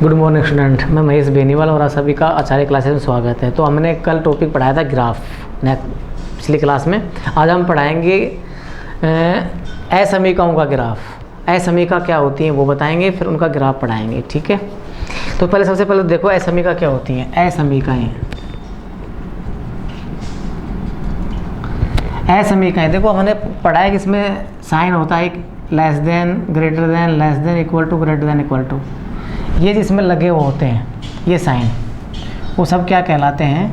Good morning student, मैं महेश बेनीवाल और आप सभी का आचार्य क्लासेस में स्वागत है। तो हमने कल टॉपिक पढ़ाया था ग्राफ पिछली क्लास में। आज हम पढ़ाएंगे असमीकाओं का ग्राफ। असमीका क्या होती हैं वो बताएंगे, फिर उनका ग्राफ पढ़ाएंगे। ठीक है, तो पहले सबसे पहले देखो असमीका क्या होती हैं। असमीकाएं देखो हमने पढ़ा है कि इसमें साइन होता है एक less than, greater than, less than, equal to, greater than, equal to. ये जिसमें लगे हुए होते हैं ये साइन, वो सब क्या कहलाते हैं?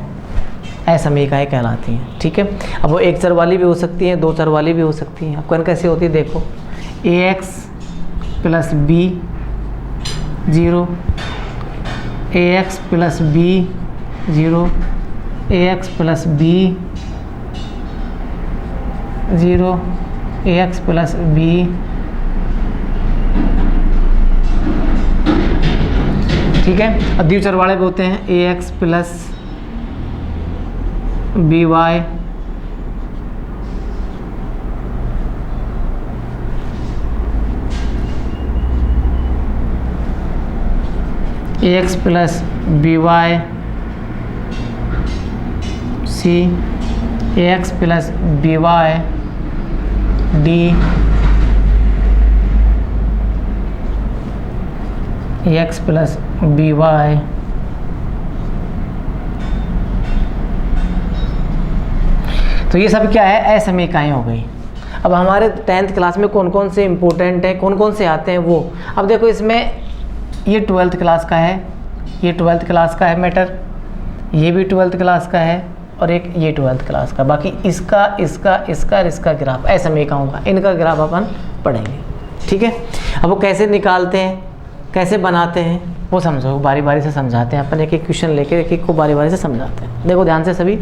असमीकाएं कहलाती हैं। ठीक है, अब वो एक चर वाली भी हो सकती हैं, दो चर वाली भी हो सकती हैं। आपको कैसे होती है देखो, ax plus b 0, ax plus b 0, ax plus b 0, ax plus b, ठीक है। अब द्विचर वाले भी होते हैं ax plus b y, ax plus b y c, ax plus b y d, ax plus b y तो ये सब क्या है? असमीकाएं हो गई। अब हमारे 10th क्लास में कौन कौन से इंपॉर्टेंट हैं, कौन कौन से आते हैं वो अब देखो। इसमें ये 12th क्लास का है, ये 12th क्लास का है मैटर, ये भी 12th क्लास का है और एक ये 12th क्लास का। बाकी इसका इसका इसका और इसका ग्राफ असमीकाओं का, इनका ग्राफ अपन पढ़ेंगे। ठीक है, अब वो कैसे निकालते हैं, कैसे बनाते हैं वो समझो, बारी बारी से समझाते हैं अपन। एक एक क्वेश्चन लेके एक एक को बारी बारी से समझाते हैं। देखो ध्यान से सभी।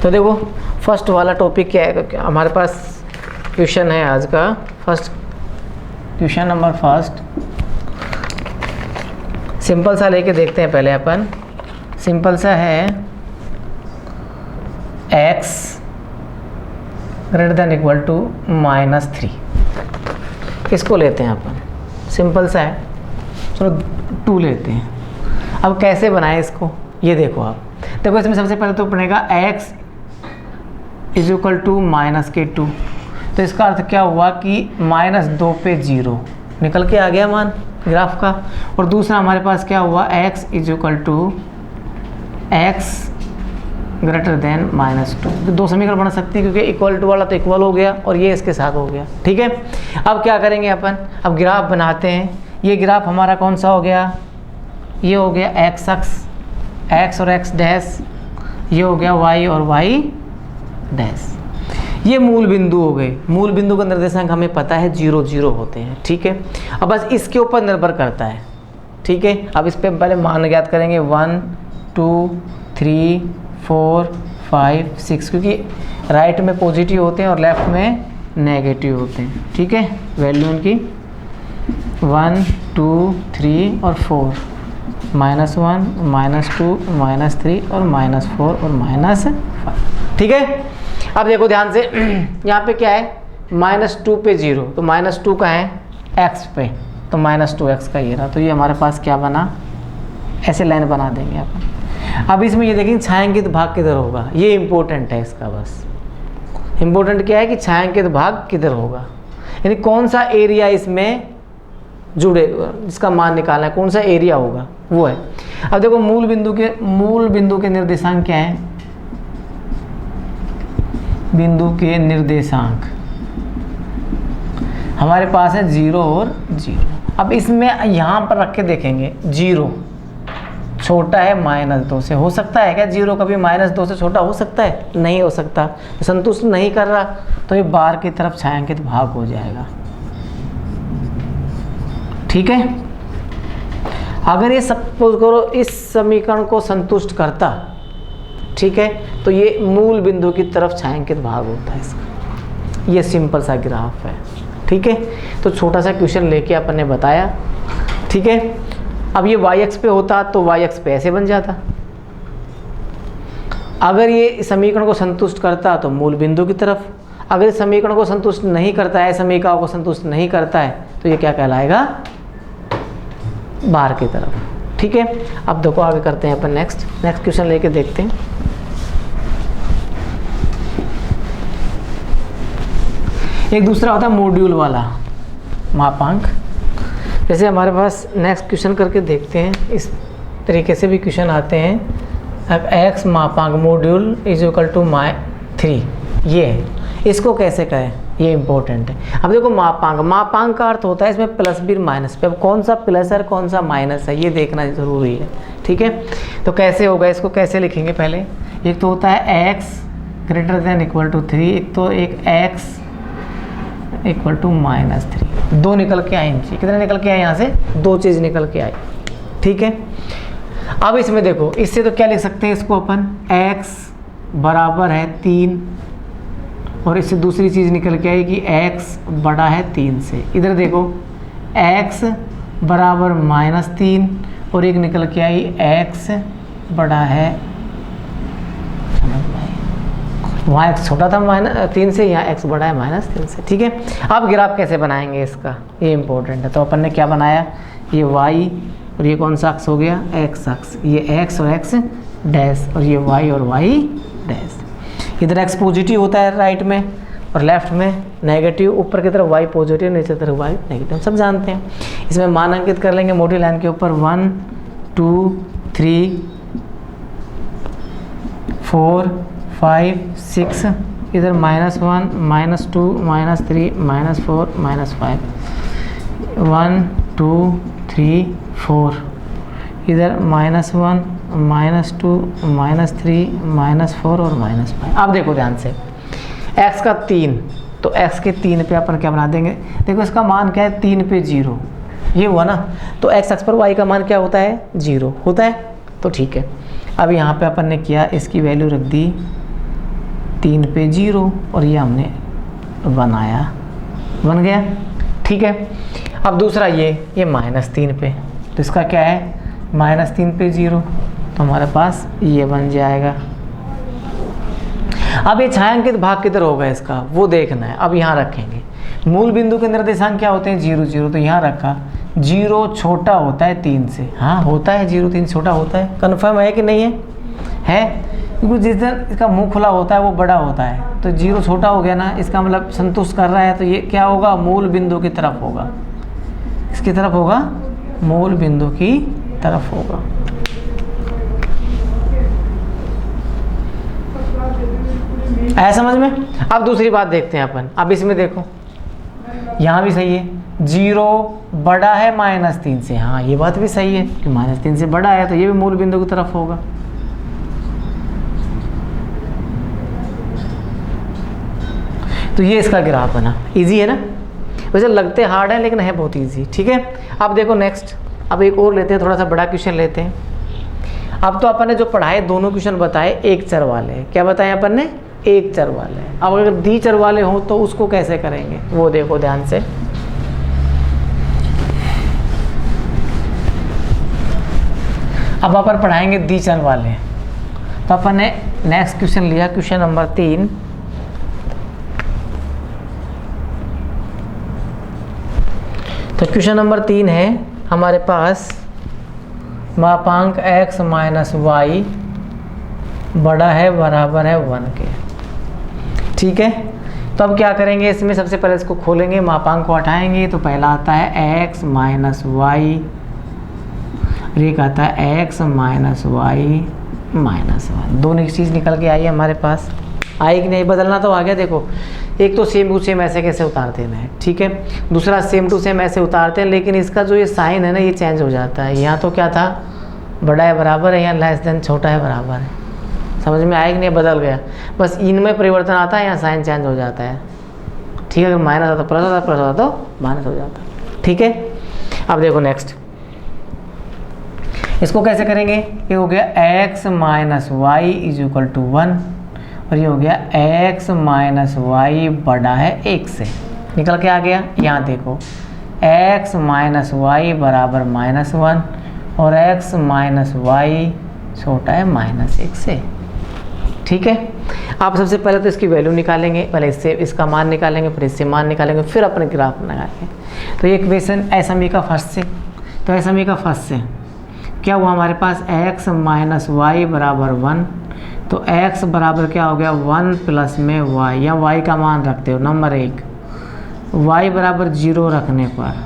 तो देखो फर्स्ट वाला टॉपिक क्या है हमारे पास, क्वेश्चन है आज का first, question number first. Simple सा लेके देखते हैं पहले अपन। सिंपल सा है x greater than equal to -3, इसको लेते हैं अपन। सिंपल सा है, चलो 2 लेते हैं। अब कैसे बनाएं इसको, ये देखो आप। देखो इसमें सबसे पहले तो बनेगा x इज इक्वल टू -2। तो इसका अर्थ क्या हुआ कि -2 पे 0 निकल के आ गया मान ग्राफ का। और दूसरा हमारे पास क्या हुआ, x is equal to x greater than -2। तो 2 समीकरण बना सकते हैं क्योंकि इक्वल टू वाला तो इक्वल हो गया और ये इसके साथ हो गया। ठीक है, अब क्या करेंगे अपन, अब ग्राफ बनाते हैं। ये ग्राफ हमारा कौन सा हो गया, ये हो गया x अक्ष, x और x डैश, ये हो गया y और y डैश। ये मूल बिंदु हो गए। मूल बिंदु का निर्देशांक हमें पता है 0 0 होते हैं। ठीक है, अब बस इसके ऊपर निर्भर करता है। ठीक है, अब इस पे पहले मान ज्ञात करेंगे 1 2 3 4 5 6, क्योंकि राइट में पॉजिटिव होते हैं और लेफ्ट में नेगेटिव होते हैं। ठीक है, वैल्यू उनकी 1 2 3 और 4, -1 -2 -3 और -4 और -5। ठीक है, अब देखो ध्यान से, यहाँ पे क्या है, -2 पे 0, तो -2 का है x पे, तो -2x का ये रहा। तो ये हमारे पास क्या बना, ऐसे लाइन बना देंगे अपन। अब इसमें ये देखेंगे छायांकित भाग किधर होगा, ये इंपॉर्टेंट है इसका। बस इंपॉर्टेंट क्या है कि छायांकित भाग किधर होगा, यानी कौन सा एरिया इसमें जुड़े, जिसका मान निकालना है, कौन सा एरिया होगा वो है। अब देखो मूल बिंदु के निर्देशांक क्या है, बिंदु के निर्देशांक हमारे पास है 0 और 0। अब इसमें यहाँ पर रख के देखेंगे, 0 छोटा है -2 से। हो सकता है क्या 0 कभी -2 से छोटा हो सकता है? नहीं हो सकता। संतुष्ट नहीं कर रहा तो ये बाहर की तरफ छायांकित भाग हो जाएगा। ठीक है, अगर ये सपोज करो इस समीकरण को संतुष्ट करता, ठीक है, तो ये मूल बिंदु की तरफ छायांकित भाग होता है इसका। ये सिंपल सा ग्राफ है। ठीक है, तो छोटा सा क्वेश्चन लेके अपन ने बताया। ठीक है, अब ये y अक्ष पे होता तो y अक्ष पे ऐसे बन जाता। अगर ये समीकरण को संतुष्ट करता तो मूल बिंदु की तरफ, अगर इस समीकरण को संतुष्ट नहीं करता है, समीकरण को संतुष्ट नहीं करता है, तो ये क्या कहलाएगा, बाहर की तरफ। ठीक है, अब देखो आगे करते हैं अपन नेक्स्ट क्वेश्चन लेके देखते हैं। एक दूसरा होता है मॉड्यूल वाला मापांक। जैसे हमारे पास नेक्स्ट क्वेश्चन करके देखते हैं, इस तरीके से भी क्वेश्चन आते हैं। अब x मापांक मॉड्यूल इज इक्वल टू 3, ये है, इसको कैसे करें, ये इंपॉर्टेंट है। अब देखो मापांक का अर्थ होता है इसमें प्लस भी माइनस पे, अब कौन सा प्लस है कौन सा माइनस है ये देखना ज़रूरी है। ठीक है, तो कैसे होगा, इसको कैसे लिखेंगे, पहले एक तो होता है x greater than equal to 3, एक तो एक x इक्वल टू -3, 2 निकल के आए नीचे। कितने निकल के आए, यहाँ से 2 चीज़ निकल के आई। ठीक है, अब इसमें देखो, इससे तो क्या लिख सकते हैं इसको अपन, x बराबर है 3, और इससे दूसरी चीज़ निकल के आई कि x बड़ा है 3 से। इधर देखो x बराबर -3, और एक निकल के आई x बड़ा है, वहाँ x छोटा था -3 से, यहाँ x बड़ा है -3 से। ठीक है, अब ग्राफ कैसे बनाएंगे इसका, ये इंपॉर्टेंट है। तो अपन ने क्या बनाया, ये y और ये कौन सा अक्ष हो गया, x अक्ष, ये x और x डैश, और ये y और y डैश। इधर x पॉजिटिव होता है राइट में, और लेफ्ट में नेगेटिव, ऊपर की तरफ y पॉजिटिव, नीचे तरफ y नेगेटिव, सब जानते हैं। इसमें मान अंकित कर लेंगे मोटी लाइन के ऊपर 1 2 3 4 5 6, इधर -1 -2 -3 -4 -5, 1 2 3 4, इधर -1 -2 -3 -4 और -5। अब देखो ध्यान से, x का 3, तो x के 3 पे अपन क्या बना देंगे, देखो इसका मान क्या है, 3 पे 0, ये हुआ ना, तो x अक्ष पर y का मान क्या होता है, 0 होता है। तो ठीक है, अब यहाँ पे अपन ने किया, इसकी वैल्यू रख दी 3 पे 0, और ये हमने बनाया, बन गया। ठीक है, अब दूसरा ये -3 पे, तो इसका क्या है, -3 पे 0, तो हमारे पास ये बन जाएगा। अब ये छायांकित भाग किधर होगा इसका, वो देखना है। अब यहाँ रखेंगे, मूल बिंदु के निर्देशांक क्या होते हैं, 0 0, तो यहाँ रखा, 0 छोटा होता है 3 से, हाँ होता है 0 3 छोटा होता है, कन्फर्म है कि नहीं है, है, क्योंकि जिस दिन इसका मुंह खुला होता है वो बड़ा होता है, तो 0 छोटा हो गया ना, इसका मतलब संतुष्ट कर रहा है, तो ये क्या होगा, मूल बिंदु की तरफ होगा, इसकी तरफ होगा, मूल बिंदु की तरफ होगा। आया समझ में। अब दूसरी बात देखते हैं अपन, अब इसमें देखो यहाँ भी सही है, 0 बड़ा है -3 से, हाँ ये बात भी सही है कि -3 से बड़ा है, तो ये भी मूल बिंदु की तरफ होगा। तो ये इसका ग्राफ बना, इजी है ना, वैसे लगते हार्ड है लेकिन है बहुत इजी। ठीक है, अब देखो नेक्स्ट, अब एक और लेते हैं, थोड़ा सा बड़ा क्वेश्चन लेते हैं। अब तो अपन ने जो पढ़ाए दोनों क्वेश्चन बताए एक चर वाले, क्या बताए अपन ने, एक चर वाले। अब अगर द्वि चर वाले हो तो उसको कैसे करेंगे, वो देखो ध्यान से। अब अपन पढ़ाएंगे द्वि चर वाले, तो अपन ने नेक्स्ट क्वेश्चन लिया, क्वेश्चन नंबर 3। तो क्वेश्चन नंबर 3 है हमारे पास, मापांक x - y बड़ा है बराबर है 1 के। ठीक है, तो अब क्या करेंगे, इसमें सबसे पहले इसको खोलेंगे, मापांक को हटाएंगे, तो पहला आता है x - y, और एक आता है x - y -1, दोनों की चीज़ निकल के आई है हमारे पास, आई कि नहीं, बदलना तो आ गया। देखो एक तो सेम टू सेम ऐसे कैसे उतार देना है, ठीक है, दूसरा सेम टू सेम ऐसे उतारते हैं, लेकिन इसका जो ये साइन है ना, ये चेंज हो जाता है। यहाँ तो क्या था, बड़ा है बराबर है, यहाँ लेस देन छोटा है बराबर है, समझ में आया कि नहीं, बदल गया, बस इनमें परिवर्तन आता है, यहाँ साइन चेंज हो जाता है। ठीक है, अगर माइनस आता तो प्लस होता, प्लस होता तो माइनस हो जाता। ठीक है, अब देखो नेक्स्ट, इसको कैसे करेंगे, ये हो गया x - y = 1, और ये हो गया x - y बड़ा है 1 से, निकल के आ गया। यहाँ देखो x - y बराबर -1, और x - y छोटा है -1 से। ठीक है, आप सबसे पहले तो इसकी वैल्यू निकालेंगे, पहले इससे इसका मान निकालेंगे, फिर इससे मान निकालेंगे, फिर अपने ग्राफ लगाएंगे। तो ये इक्वेशन एसएमई का फर्स्ट से, तो एसएमई का फर्स्ट से क्या हुआ हमारे पास x माइनस वाई बराबर 1, तो x बराबर क्या हो गया 1 प्लस में y, या y का मान रखते हो नंबर 1, y बराबर 0 रखने पर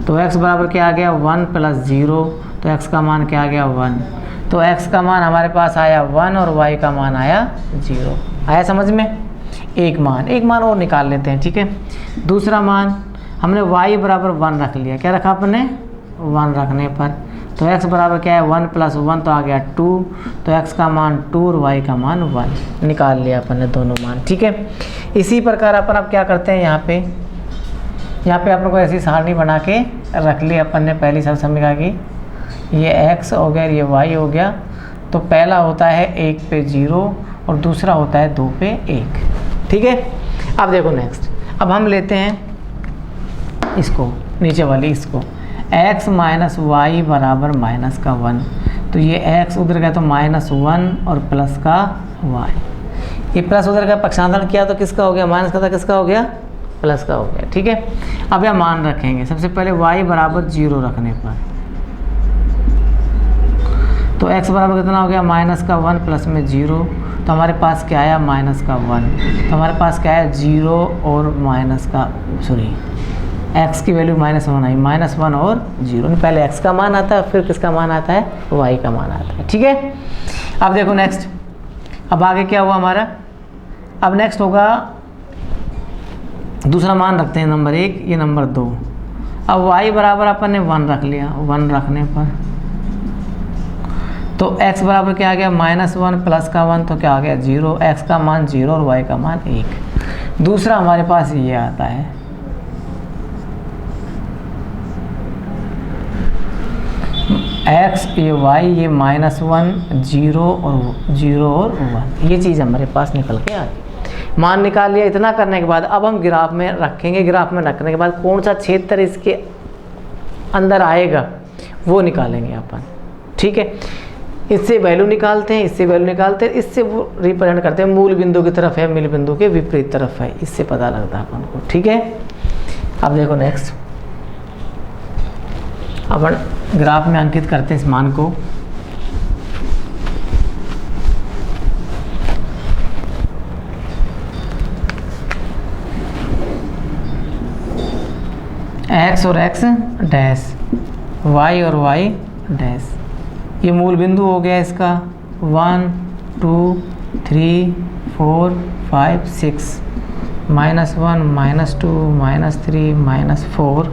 तो x बराबर क्या आ गया 1 प्लस 0, तो x का मान क्या आ गया 1, तो x का मान हमारे पास आया 1 और y का मान आया 0। आया समझ में? एक मान और निकाल लेते हैं, ठीक है। दूसरा मान हमने y बराबर 1 रख लिया, क्या रखा अपने 1 रखने पर, तो x बराबर क्या है 1 प्लस 1 तो आ गया 2, तो x का मान 2 और y का मान 1 निकाल लिया अपन ने दोनों मान, ठीक है। इसी प्रकार अपन अब क्या करते हैं यहाँ पे अपन को ऐसी सारणी बना के रख ली अपन ने पहली सब समीकरण की, ये x हो गया ये y हो गया, तो पहला होता है 1 पे 0 और दूसरा होता है 2 पे 1, ठीक है। अब देखो नेक्स्ट, अब हम लेते हैं इसको नीचे वाली इसको x माइनस वाई बराबर माइनस का 1, तो ये x उधर गया तो माइनस 1 और प्लस का y, ये प्लस उधर का पक्षांतरण किया तो किसका हो गया माइनस का था, किसका हो गया प्लस का हो गया, ठीक है। अब यह मान रखेंगे सबसे पहले y बराबर 0 रखने पर, तो x बराबर कितना हो गया माइनस का 1 प्लस में 0, तो हमारे पास क्या आया माइनस का 1, तो हमारे पास क्या है 0 और माइनस का x की वैल्यू -1 आई, -1 और 0, पहले x का मान आता है फिर किसका मान आता है y का मान आता है, ठीक है। अब देखो नेक्स्ट, अब आगे क्या हुआ हमारा, अब नेक्स्ट होगा दूसरा मान रखते हैं नंबर 1, ये नंबर 2, अब y बराबर अपन ने 1 रख लिया, 1 रखने पर तो x बराबर क्या आ गया -1 प्लस का 1 तो क्या आ गया 0, x का मान 0 और y का मान 1। दूसरा हमारे पास ये आता है x ये y ये -1 0 और 1, ये चीज़ हमारे पास निकल के आ गई। मान निकाल लिया, इतना करने के बाद अब हम ग्राफ में रखेंगे, ग्राफ में रखने के बाद कौन सा क्षेत्र इसके अंदर आएगा वो निकालेंगे अपन, ठीक है। इससे वैल्यू निकालते हैं, इससे वैल्यू निकालते हैं, इससे वो रिप्रेजेंट करते हैं मूल बिंदु की तरफ है, मूल बिंदु के विपरीत तरफ है, इससे पता लगता है अपन को, ठीक है। अब देखो नेक्स्ट, अपन ग्राफ में अंकित करते हैं इस मान को, x और x डैश, y और y डैश, ये मूल बिंदु हो गया इसका 1 2 3 4 5 6, -1 -2 -3 -4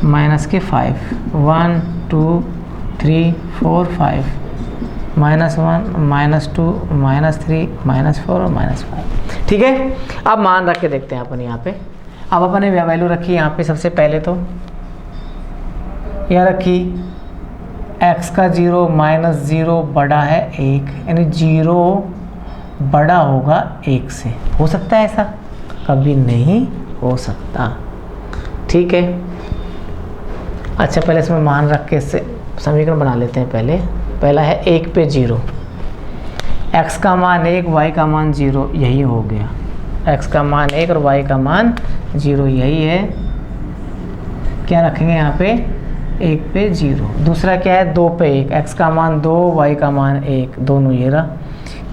माइनस के 5, 1 2 3 4 5, -1 -2 -3 -4 और -5, ठीक है। अब मान रख के देखते हैं अपन यहाँ पे, अब अपन ने वैल्यू रखी यहाँ पे सबसे पहले तो यह रखी x का 0 -0 बड़ा है 1, यानी 0 बड़ा होगा 1 से, हो सकता है ऐसा? कभी नहीं हो सकता, ठीक है। अच्छा पहले इसमें मान रख के इससे समीकरण बना लेते हैं। पहला है 1 पे 0, x का मान 1 y का मान 0, यही हो गया, x का मान 1 और y का मान 0 यही है, क्या रखेंगे यहाँ पे 1 पे 0। दूसरा क्या है 2 पे 1, x का मान 2 y का मान 1, दोनों ये रहा,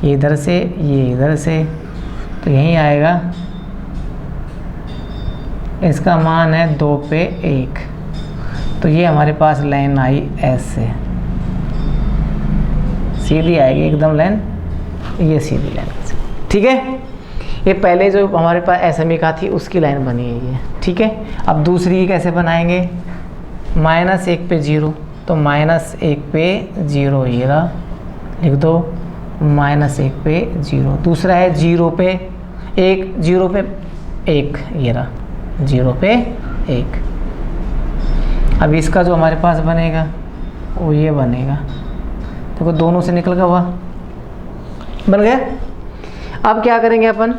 ये इधर से ये इधर से, तो यही आएगा, इसका मान है 2 पे 1, तो ये हमारे पास लाइन आई ऐसे सीधी आएगी एकदम लाइन, ये सीधी लाइन, ठीक है। ये पहले जो हमारे पास एसएमई का थी उसकी लाइन बनी है ये, ठीक है। अब दूसरी कैसे बनाएंगे, -1 पे 0, तो -1 पे 0 ये रहा, लिख दो -1 पे 0। दूसरा है 0 पे 1, 0 पे 1 ये रहा, 0 पे 1। अब इसका जो हमारे पास बनेगा वो ये बनेगा, देखो तो दोनों से निकल गया, हुआ बन गया। अब क्या करेंगे अपन,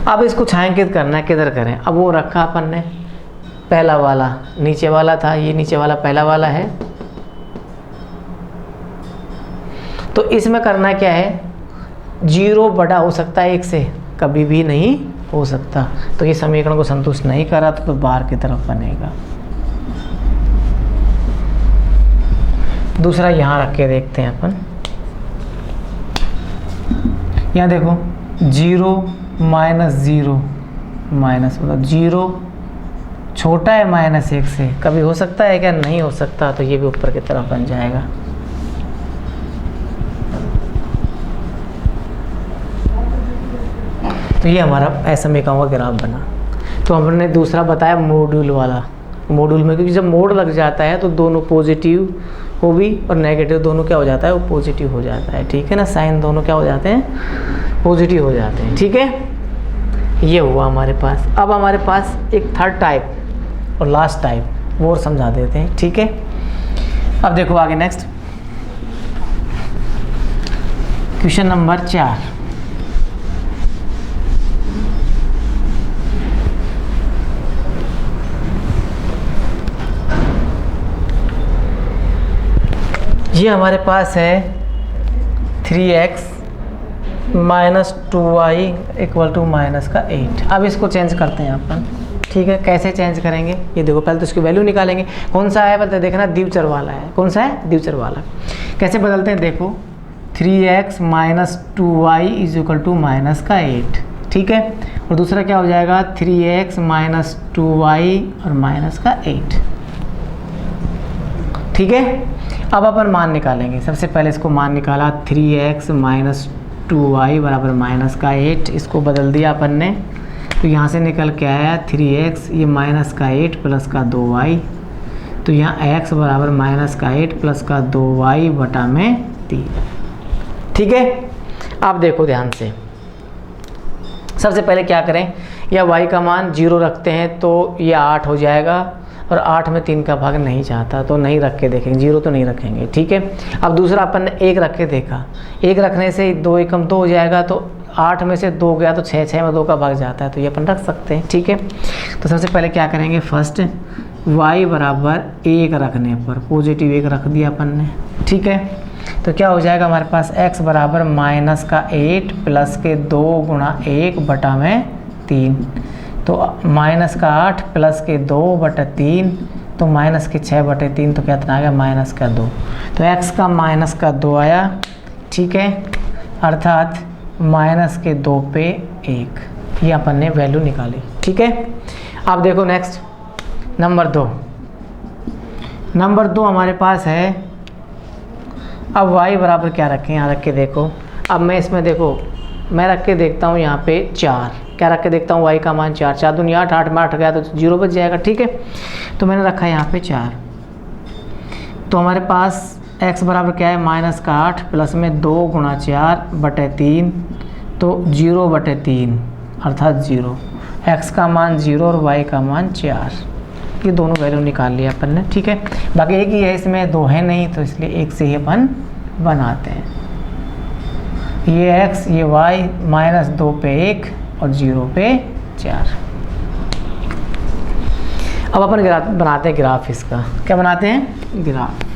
अब इसको छायांकित करना है, किधर करें। अब वो रखा अपन ने पहला वाला नीचे वाला था, ये नीचे वाला पहला वाला है, तो इसमें करना क्या है, 0 बड़ा हो सकता है 1 से, कभी भी नहीं हो सकता। तो ये समीकरण को संतुष्ट नहीं करा तो बाहर की तरफ बनेगा। दूसरा यहाँ रख के देखते हैं अपन। यहाँ देखो 0 माइनस 0 माइनस, मतलब 0 छोटा है -1 से, कभी हो सकता है क्या, नहीं हो सकता। तो ये भी ऊपर की तरफ बन जाएगा। तो ये हमारा असमीकरणों का ग्राफ बना। तो हमने दूसरा बताया मॉड्यूल वाला। मॉड्यूल में क्योंकि जब मोड लग जाता है तो दोनों पॉजिटिव हो भी और नेगेटिव दोनों क्या हो जाता है, वो पॉजिटिव हो जाता है। ठीक है ना, साइन दोनों क्या हो जाते हैं, पॉजिटिव हो जाते हैं। ठीक है, ये हुआ हमारे पास। अब हमारे पास एक थर्ड टाइप और लास्ट टाइप, वो और समझा देते हैं। ठीक है, अब देखो आगे नेक्स्ट क्वेश्चन नंबर 4। ये हमारे पास है 3x minus 2y equal to -8। अब इसको चेंज करते हैं अपन। ठीक है, कैसे चेंज करेंगे, ये देखो पहले तो इसकी वैल्यू निकालेंगे। कौन सा है पता देखना, द्विचर वाला है। कौन सा है, द्विचर वाला। कैसे बदलते हैं देखो, 3x minus 2y is equal to -8। ठीक है, और दूसरा क्या हो जाएगा, 3x माइनस 2y और -8। ठीक है, अब अपन मान निकालेंगे। सबसे पहले इसको मान निकाला, 3x माइनस 2y बराबर -8। इसको बदल दिया अपन ने, तो यहाँ से निकल के आया 3x, ये -8 प्लस का 2y। तो यहाँ x बराबर -8 प्लस का 2y बटा में 3। ठीक है, अब देखो ध्यान से, सबसे पहले क्या करें, या y का मान 0 रखते हैं तो ये 8 हो जाएगा, और 8 में 3 का भाग नहीं चाहता तो नहीं रख के देखेंगे, 0 तो नहीं रखेंगे। ठीक है, अब दूसरा अपन ने 1 रख के देखा, 1 रखने से 2 एकम 2 हो जाएगा, तो 8 में से 2 गया तो 6, 6 में 2 का भाग जाता है, तो ये अपन रख सकते हैं। ठीक है, तो सबसे पहले क्या करेंगे, फर्स्ट y बराबर 1 रखने पर पॉजिटिव 1 रख दिया अपन ने। ठीक है, तो क्या हो जाएगा हमारे पास, x बराबर -8 प्लस के 2 गुणा 1 बटा में 3। तो -8 प्लस के 2 बटा 3, तो -6 बटे 3, तो कितना आ गया, -2। तो x का -2 आया। ठीक है, अर्थात -2 पे 1, ये अपन ने वैल्यू निकाली। ठीक है, अब देखो नेक्स्ट नंबर 2। नंबर 2 हमारे पास है, अब y बराबर क्या रखें, यहाँ रख के देखो। अब मैं इसमें देखो, मैं रख के देखता हूँ यहाँ पे 4, क्या रख के देखता हूँ, y का मान 4, 4 दूनी 8, 8 में 8 गया तो 0 बच जाएगा। ठीक है, तो मैंने रखा है यहाँ पे 4। तो हमारे पास x बराबर क्या है, -8 प्लस में 2 गुणा 4 बटे 3, तो 0 बटे 3 अर्थात 0। x का मान 0 और y का मान 4, ये दोनों वैल्यू निकाल लिया अपन ने। ठीक है, बाकी एक ही है, इसमें 2 है नहीं, तो इसलिए एक से ही अपन बनाते हैं। ये x ये y, -2 पे 1 और 0 पे 4। अब अपन ग्राफ बनाते हैं, ग्राफ इसका क्या बनाते हैं, ग्राफ।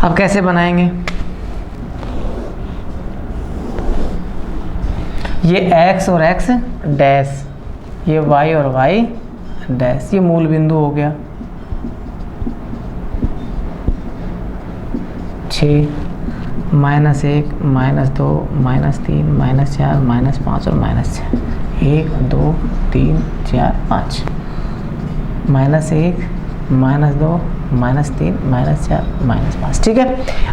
अब कैसे बनाएंगे, ये x और x डैश, ये y और y डैश, ये मूल बिंदु हो गया। 6 -1 -2 -3 -4 -5 और -6, 1 2 3 4 5, -1 -2 -3 -4 -5। ठीक है,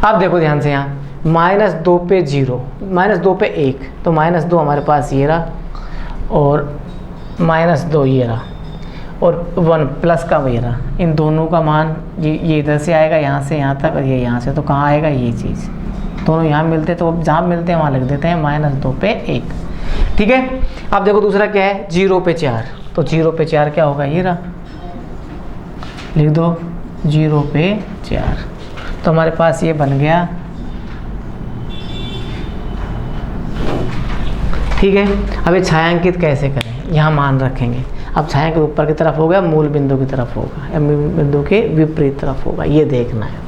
अब देखो ध्यान से, यहाँ -2 पे 0, -2 पे 1, तो -2 हमारे पास ये रहा, और -2 ये रहा, और 1 प्लस का ये रहा। इन दोनों का मान ये इधर से आएगा, यहाँ से यहाँ तक, और ये यहाँ से, तो कहाँ आएगा, ये चीज़ दोनों यहाँ मिलते, तो जहाँ मिलते हैं वहाँ लिख देते हैं -2 पे 1। ठीक है, अब देखो दूसरा क्या है, 0 पे 4, तो 0 पे 4 क्या होगा, ये रहा, लिख दो 0 पे 4। तो हमारे पास ये बन गया। ठीक है, अब ये छायांकित कैसे करें, यहाँ मान रखेंगे। अब छाया के ऊपर की तरफ होगा, मूल बिंदु की तरफ होगा या मूल बिंदु के विपरीत तरफ होगा, ये देखना है।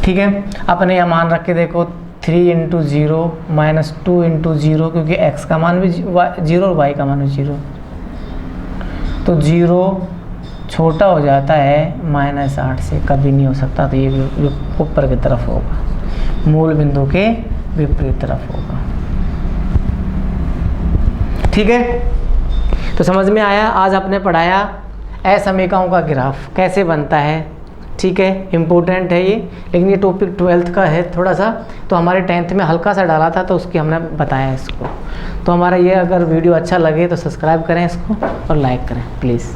ठीक है, अपने यहाँ मान रख के देखो 3 × 0 - 2 × 0, क्योंकि x का मान भी 0 और y का मान भी 0, तो 0 छोटा हो जाता है -8 से, कभी नहीं हो सकता, तो ये ऊपर की तरफ होगा, मूल बिंदु के विपरीत तरफ होगा। ठीक है, तो समझ में आया। आज आपने पढ़ाया असमीकाओं का ग्राफ कैसे बनता है। ठीक है, इम्पोर्टेंट है ये, लेकिन ये टॉपिक 12th का है थोड़ा सा, तो हमारे 10th में हल्का सा डाला था, तो उसकी हमने बताया इसको। तो हमारा ये अगर वीडियो अच्छा लगे तो सब्सक्राइब करें इसको और लाइक करें प्लीज़।